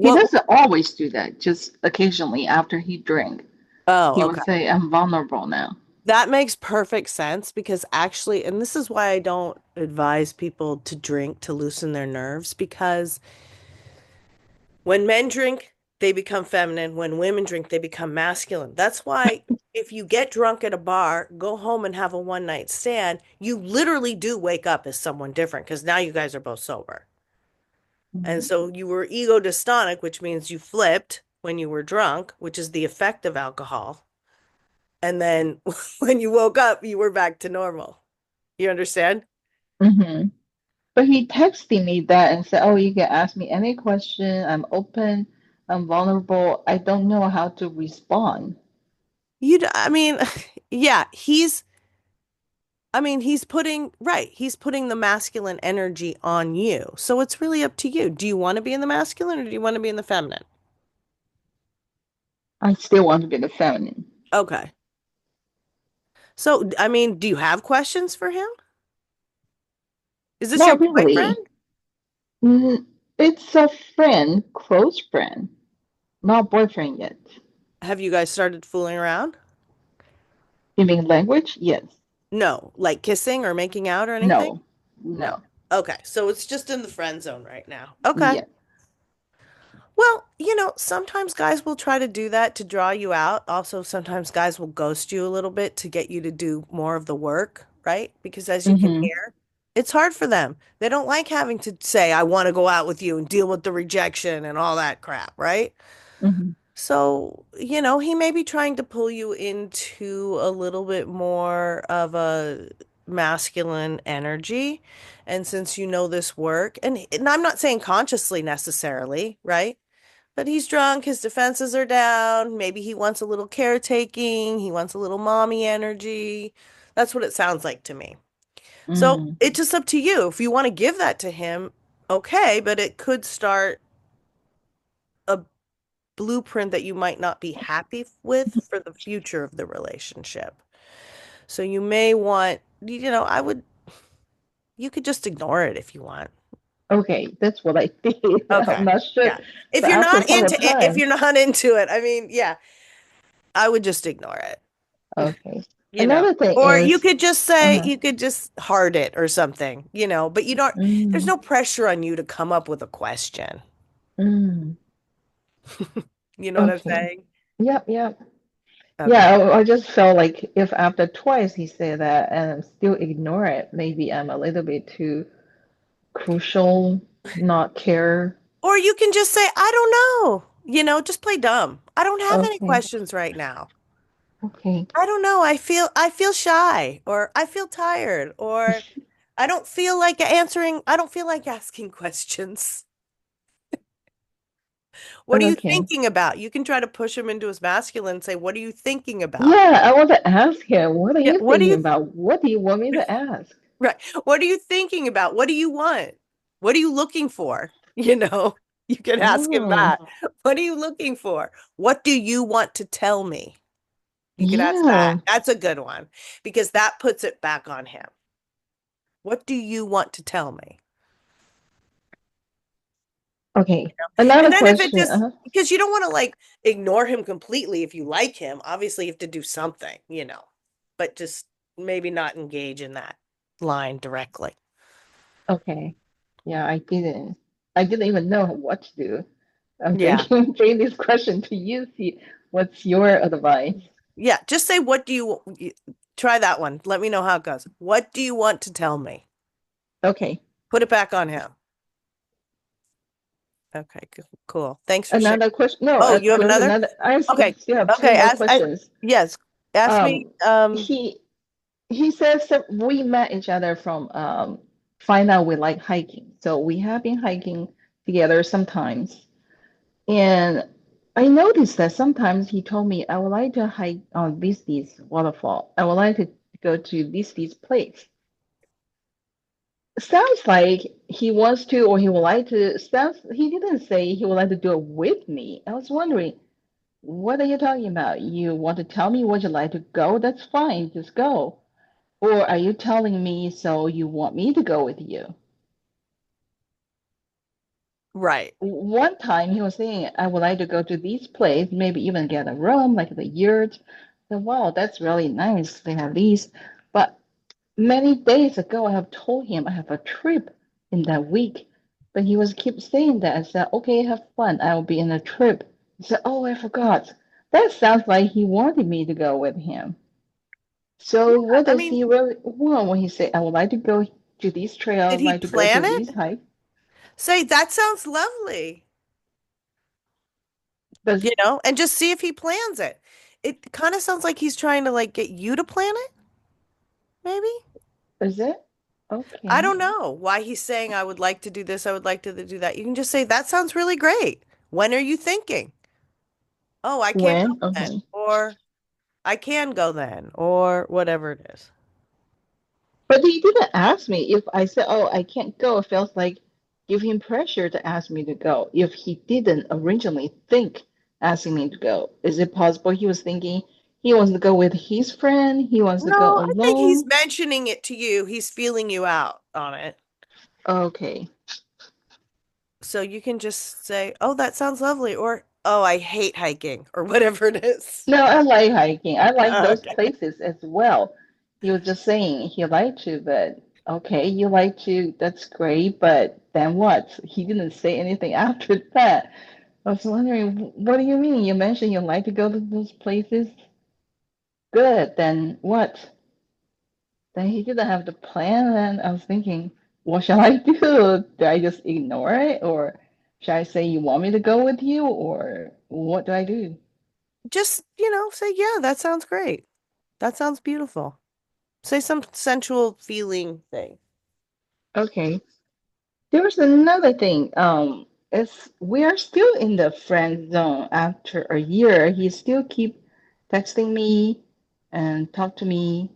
He What? doesn't always do that, just occasionally after he drink. Oh, He okay. would say, I'm vulnerable now. That makes perfect sense because actually, and this is why I don't advise people to drink to loosen their nerves because when men drink, they become feminine. When women drink, they become masculine. That's why if you get drunk at a bar, go home and have a one night stand, you literally do wake up as someone different because now you guys are both sober. And Mhm. so you were ego dystonic, which means you flipped when you were drunk, which is the effect of alcohol. And then when you woke up, you were back to normal. You understand? Mhm. But he texted me that and said, "Oh, you can ask me any question. I'm open. I'm vulnerable. I don't know how to respond." I mean, yeah, he's putting the masculine energy on you. So it's really up to you. Do you want to be in the masculine or do you want to be in the feminine? I still want to be the feminine. Okay. So, I mean, do you have questions for him? Is this your Not really. boyfriend? Mm, it's a friend, close friend, not boyfriend yet. Have you guys started fooling around? You mean language? Yes. No, like kissing or making out or anything? No. No. No. Okay, so it's just in the friend zone right now. Okay. Yeah. Well, sometimes guys will try to do that to draw you out. Also, sometimes guys will ghost you a little bit to get you to do more of the work, right? Because as you can Mm-hmm. hear, it's hard for them. They don't like having to say, I want to go out with you and deal with the rejection and all that crap, right? Mm-hmm. So, he may be trying to pull you into a little bit more of a masculine energy. And since you know this work, and I'm not saying consciously necessarily, right? But he's drunk, his defenses are down. Maybe he wants a little caretaking, he wants a little mommy energy. That's what it sounds like to me. So Mm, it's just up to you. If you want to give that to him, okay, but it could start a blueprint that you might not be happy with for the future of the relationship. So you may want, you could just ignore it if you want. okay, that's what I did. I'm Okay. not sure. Yeah. If But you're after not some into it, if time, you're not into it, I mean, yeah, I would just ignore it, okay. you know. Another thing Or you is, could just say, uh-huh. you could just heart it or something, but you don't, there's Mm, no pressure on you to come up with a question. mm, You know what I'm okay. saying? Yep, yep. Okay. Yeah, I just felt like if after twice he said that and still ignore it, maybe I'm a little bit too crucial, not care. Or you can just say, I don't know, just play dumb. I don't have any Okay, questions right now. okay. I don't know. I feel shy or I feel tired or I don't feel like asking questions. What are you Okay. thinking about? You can try to push him into his masculine and say, what are you thinking about? Yeah, I want to ask him, what are Yeah, you what do thinking you about? What do you want me to ask? right? What are you thinking about? What do you want? What are you looking for? You can ask him Oh, that. What are you looking for? What do you want to tell me? You could ask that. yeah. That's a good one because that puts it back on him. What do you want to tell me? Okay. Another And then if it question. just because you don't want to like ignore him completely if you like him, obviously you have to do something, but just maybe not engage in that line directly. Okay. Yeah, I didn't even know what to do. I'm Yeah. thinking, bring this question to you. See, what's your advice? Yeah. Just say, what do try that one? Let me know how it goes. What do you want to tell me? Okay. Put it back on him. Okay. Cool. Thanks for sharing. Another question. No, Oh, you have there's another? another. I Okay. still have two Okay. more questions. Yes. Ask me. Um, he he says that we met each other from find out we like hiking. So we have been hiking together sometimes. And I noticed that sometimes he told me I would like to hike on this waterfall. I would like to go to this place. Sounds like he wants to, or he would like to. Sounds he didn't say he would like to do it with me. I was wondering, what are you talking about? You want to tell me would you like to go? That's fine, just go. Or are you telling me so you want me to go with you? Right. One time he was saying, I would like to go to this place, maybe even get a room like the yurt. So, wow, that's really nice. They have these. But many days ago, I have told him I have a trip in that week. But he was keep saying that. I said, okay, have fun. I will be in a trip. He said, oh, I forgot. That sounds like he wanted me to go with him. So what I does mean, he really want when he say, I would like to go to this trail, I did would he like to go to plan this it? hike? Say, that sounds lovely, Does and just see if he plans it. It kind of sounds like he's trying to like get you to plan it, maybe. is it? I Okay. don't know why he's saying I would like to do this, I would like to do that. You can just say that sounds really great. When are you thinking? Oh, I can't go When? then, Okay. or I can go then, or whatever it is. But he didn't ask me if I said, oh, I can't go. It feels like give him pressure to ask me to go. If he didn't originally think asking me to go, is it possible he was thinking he wants to go with his friend? He wants to go No, I think he's alone? mentioning it to you. He's feeling you out on it. Okay. So you can just say, "Oh, that sounds lovely," or "Oh, I hate hiking," or whatever it is. No, I like hiking. I like those Okay. places as well. He was just saying he liked to, but okay, you like to, that's great, but then what? He didn't say anything after that. I was wondering, what do you mean? You mentioned you like to go to those places. Good, then what? Then he didn't have the plan, and I was thinking, what shall I do? Do I just ignore it, or should I say you want me to go with you, or what do I do? Just, say, "Yeah, that sounds great. That sounds beautiful." Say some sensual feeling thing. Okay. There was another thing. It's we are still in the friend zone after a year. He still keep texting me and talk to me.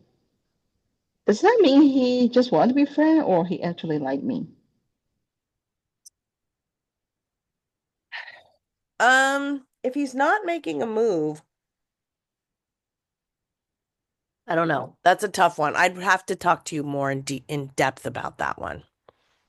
Does that mean he just want to be friend or he actually like me? If he's not making a move, I don't know. That's a tough one. I'd have to talk to you more in depth about that one,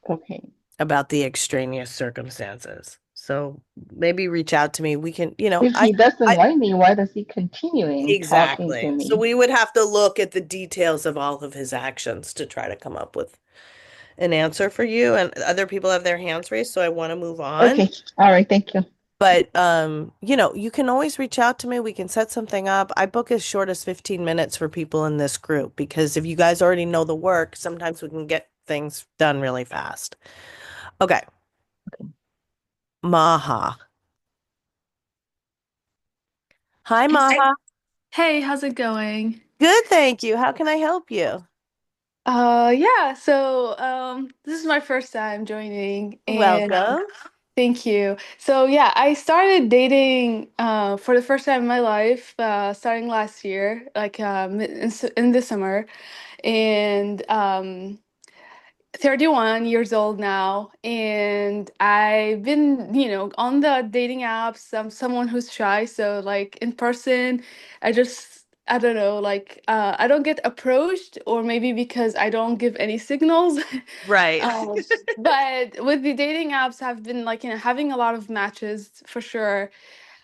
Okay. about the extraneous circumstances. So maybe reach out to me. We can, If he doesn't I like me, why does he continuing talking to exactly. So me? we would have to look at the details of all of his actions to try to come up with an answer for you. And other people have their hands raised, so I want to move on. Okay. All right. Thank you. But you can always reach out to me. We can set something up. I book as short as 15 minutes for people in this group because if you guys already know the work, sometimes we can get things done really fast. Okay. Maha. Hi, Hey, Maha. hey, how's it going? Good, thank you. How can I help you? Yeah, so this is my first time joining and Welcome. thank you. So yeah, I started dating for the first time in my life starting last year, like in the summer. And 31 years old now, and I've been, on the dating apps. I'm someone who's shy, so like in person, I don't know, like I don't get approached, or maybe because I don't give any signals. Right. Um, but with the dating apps, I've been like, having a lot of matches for sure.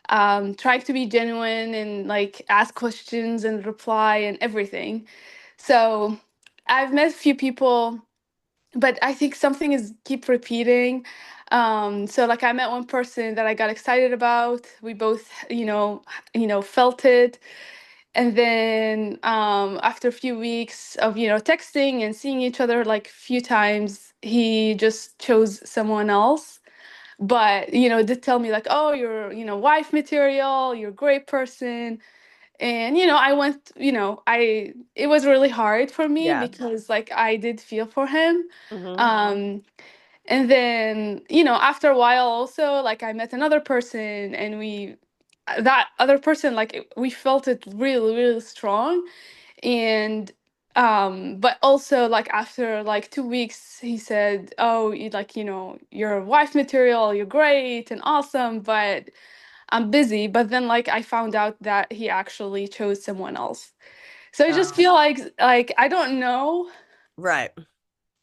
Trying to be genuine and like ask questions and reply and everything. So I've met a few people, but I think something is keep repeating. So like I met one person that I got excited about. We both, felt it. And then after a few weeks of, texting and seeing each other like a few times, he just chose someone else. But, did tell me like, oh, you're, wife material, you're a great person. And, I went, it was really hard for me Yeah. because like I did feel for him. Hmm. Um, and then, after a while also, like I met another person and that other person, like we felt it really, really strong. And, but also like after like 2 weeks, he said, oh, like, you're wife material, you're great and awesome, but I'm busy. But then like I found out that he actually chose someone else. So I just Oh, feel like I don't know. right.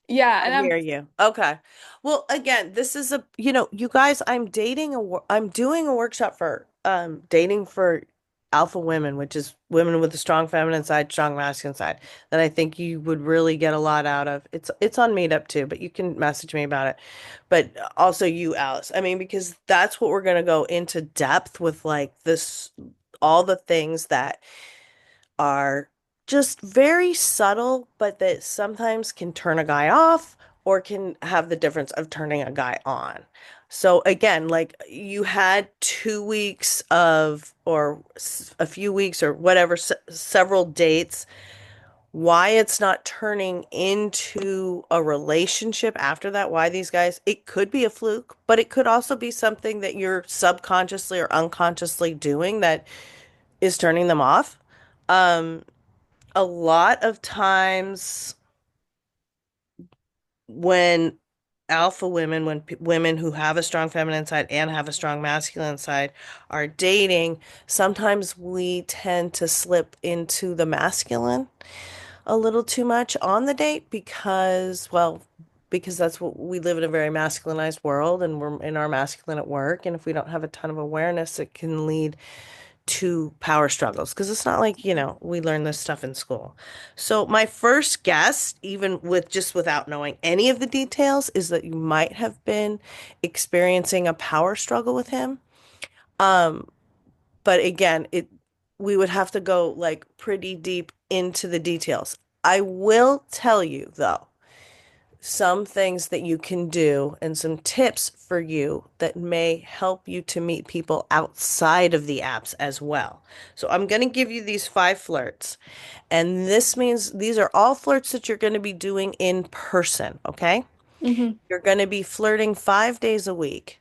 Yeah, I and hear you. Okay. Well, again, this is you guys, I'm doing a workshop for dating for alpha women, which is women with a strong feminine side, strong masculine side, that I think you would really get a lot out of. It's on Meetup too, but you can message me about it. But also you, Alice. I mean, because that's what we're going to go into depth with, like this, all the things that are just very subtle, but that sometimes can turn a guy off or can have the difference of turning a guy on. So again, like you had 2 weeks of, or a few weeks or whatever, several dates. Why it's not turning into a relationship after that, why these guys, it could be a fluke, but it could also be something that you're subconsciously or unconsciously doing that is turning them off. Um, a lot of times when alpha women, when women who have a strong feminine side and have a strong masculine side are dating, sometimes we tend to slip into the masculine a little too much on the date because, well, because that's what we live in, a very masculinized world, and we're in our masculine at work. And if we don't have a ton of awareness, it can lead to power struggles because it's not like, we learn this stuff in school. So my first guess, even with just without knowing any of the details, is that you might have been experiencing a power struggle with him. Um, but again, it we would have to go like pretty deep into the details. I will tell you though, some things that you can do and some tips for you that may help you to meet people outside of the apps as well. So I'm going to give you these 5 flirts. And this means these are all flirts that you're going to be doing in person, okay? Mm-hmm. You're going to be flirting 5 days a week.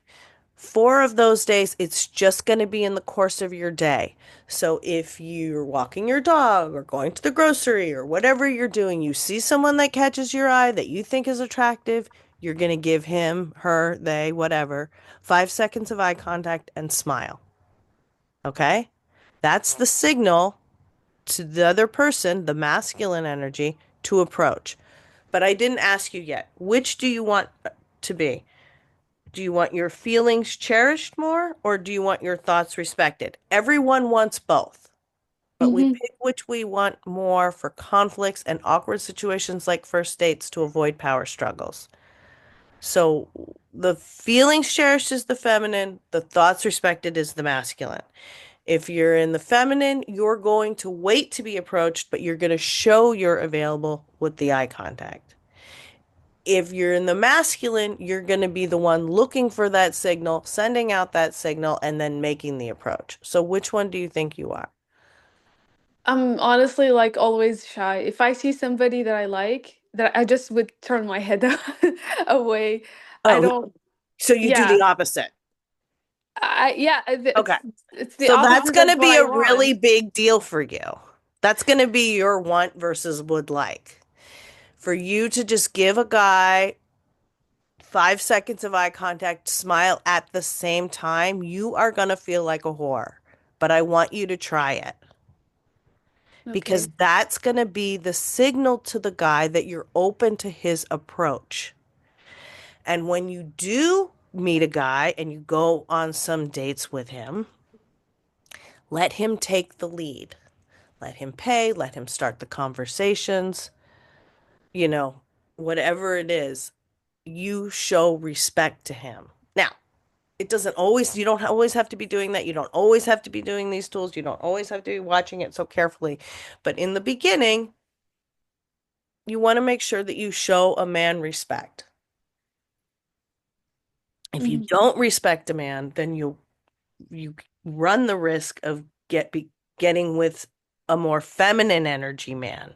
4 of those days, it's just going to be in the course of your day. So if you're walking your dog or going to the grocery or whatever you're doing, you see someone that catches your eye that you think is attractive, you're going to give him, her, they, whatever, 5 seconds of eye contact and smile. Okay? That's the signal to the other person, the masculine energy, to approach. But I didn't ask you yet. Which do you want to be? Do you want your feelings cherished more or do you want your thoughts respected? Everyone wants both, but we Mm-hmm. pick which we want more for conflicts and awkward situations like first dates to avoid power struggles. So the feelings cherished is the feminine, the thoughts respected is the masculine. If you're in the feminine, you're going to wait to be approached, but you're going to show you're available with the eye contact. If you're in the masculine, you're going to be the one looking for that signal, sending out that signal, and then making the approach. So, which one do you think you are? I'm honestly like always shy. If I see somebody that I like, that I just would turn my head away. I Oh, don't, so you do yeah. the opposite. Yeah, Okay. it's the So, that's opposite going of to what be I a really want. big deal for you. That's going to be your want versus would like. For you to just give a guy 5 seconds of eye contact, smile at the same time, you are going to feel like a whore. But I want you to try it because Okay. that's going to be the signal to the guy that you're open to his approach. And when you do meet a guy and you go on some dates with him, let him take the lead. Let him pay, let him start the conversations, you know, whatever it is, you show respect to him. Now, it doesn't always, you don't always have to be doing that. You don't always have to be doing these tools. You don't always have to be watching it so carefully. But in the beginning, you want to make sure that you show a man respect. If you Hmm. don't respect a man, then you run the risk of getting with a more feminine energy man.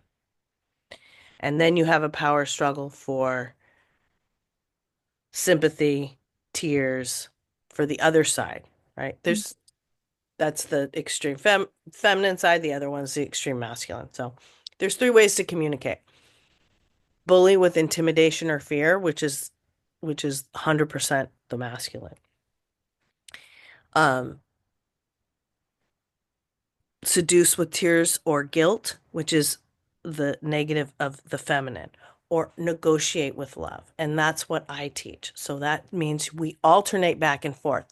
And then you have a power struggle for sympathy, tears for the other side, right? That's the extreme feminine side, the other one's the extreme masculine. So there's 3 ways to communicate. Bully with intimidation or fear, which is 100% the masculine. Um, Seduce with tears or guilt, which is the negative of the feminine, or negotiate with love. And that's what I teach. So that means we alternate back and forth.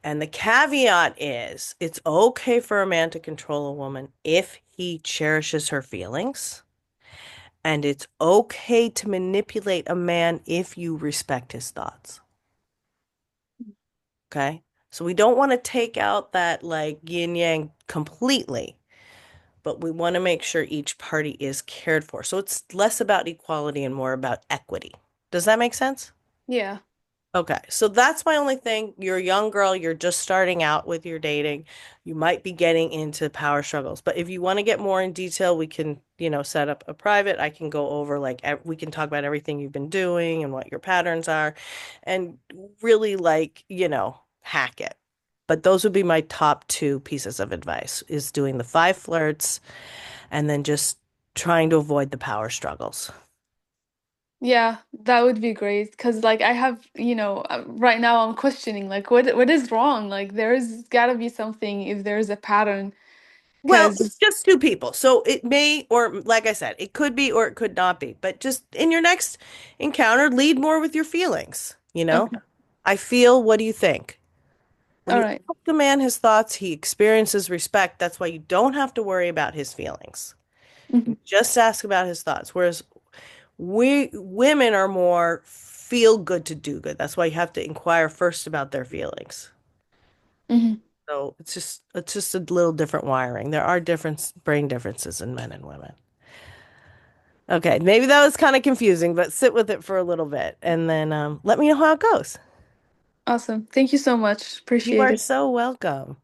And the caveat is it's okay for a man to control a woman if he cherishes her feelings. And it's okay to manipulate a man if you respect his thoughts. Okay. So we don't want to take out that like yin yang completely, but we want to make sure each party is cared for. So it's less about equality and more about equity. Does that make sense? Yeah. Okay, so that's my only thing. You're a young girl, you're just starting out with your dating. You might be getting into power struggles. But if you want to get more in detail, we can, set up a private. I can go over like we can talk about everything you've been doing and what your patterns are and really like, hack it. But those would be my top 2 pieces of advice is doing the 5 flirts and then just trying to avoid the power struggles. Yeah, that would be great because like I have, right now I'm questioning like what is wrong? Like there's got to be something if there's a pattern Well, it's because just 2 people. So it may, or like I said, it could be or it could not be. But just in your next encounter, lead more with your feelings. okay. I feel, what do you think? When All you right. ask a man his thoughts, he experiences respect. That's why you don't have to worry about his feelings. Hmm. You just ask about his thoughts. Whereas we women are more feel good to do good. That's why you have to inquire first about their feelings. Hmm. So it's just a little different wiring. There are different brain differences in men and women. Okay, maybe that was kind of confusing, but sit with it for a little bit and then let me know how it goes. Awesome. Thank you so much. You Appreciate are it. so welcome.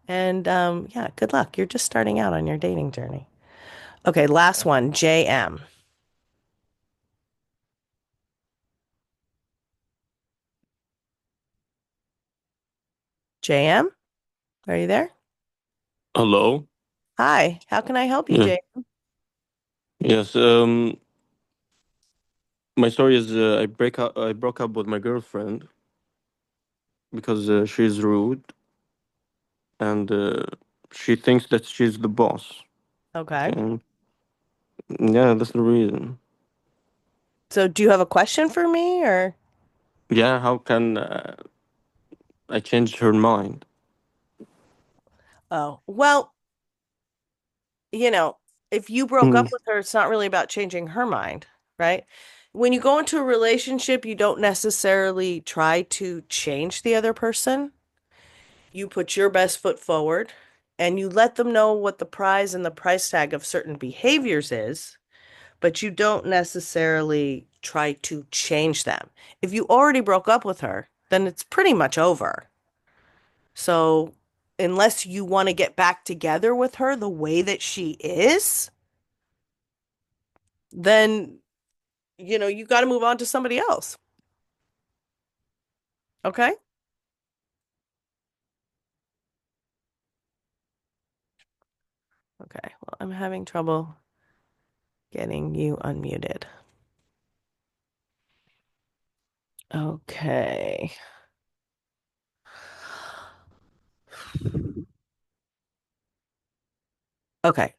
And yeah, good luck. You're just starting out on your dating journey. Okay, last one, JM. JM, are you there? Hello. Hi, how can I help you, Yeah. JM? Yes. My story is I broke up with my girlfriend because she's rude and she thinks that she's the boss. Okay. And yeah, that's the reason. So do you have a question for me or? Yeah. How can I change her mind? Oh, well, you know, if you broke Mm, up with her, it's not really about changing her mind, right? When you go into a relationship, you don't necessarily try to change the other person. You put your best foot forward and you let them know what the prize and the price tag of certain behaviors is, but you don't necessarily try to change them. If you already broke up with her, then it's pretty much over. So, unless you want to get back together with her the way that she is, then you got to move on to somebody else. Okay? Okay. Well, I'm having trouble getting you unmuted. Okay. Okay.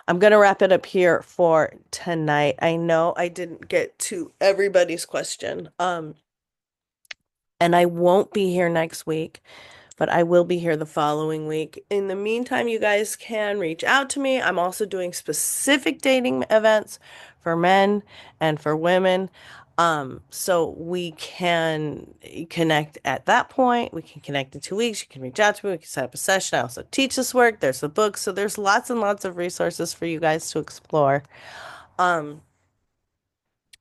I'm going to wrap it up here for tonight. I know I didn't get to everybody's question. And I won't be here next week, but I will be here the following week. In the meantime, you guys can reach out to me. I'm also doing specific dating events for men and for women. So we can connect at that point. We can connect in 2 weeks. You can reach out to me. We can set up a session. I also teach this work. There's the book. So there's lots and lots of resources for you guys to explore. Um,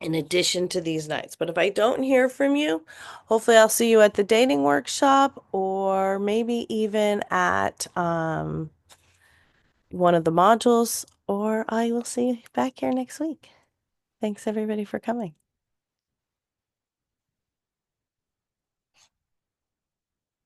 in addition to these nights. But if I don't hear from you, hopefully I'll see you at the dating workshop or maybe even at one of the modules, or I will see you back here next week. Thanks everybody for coming.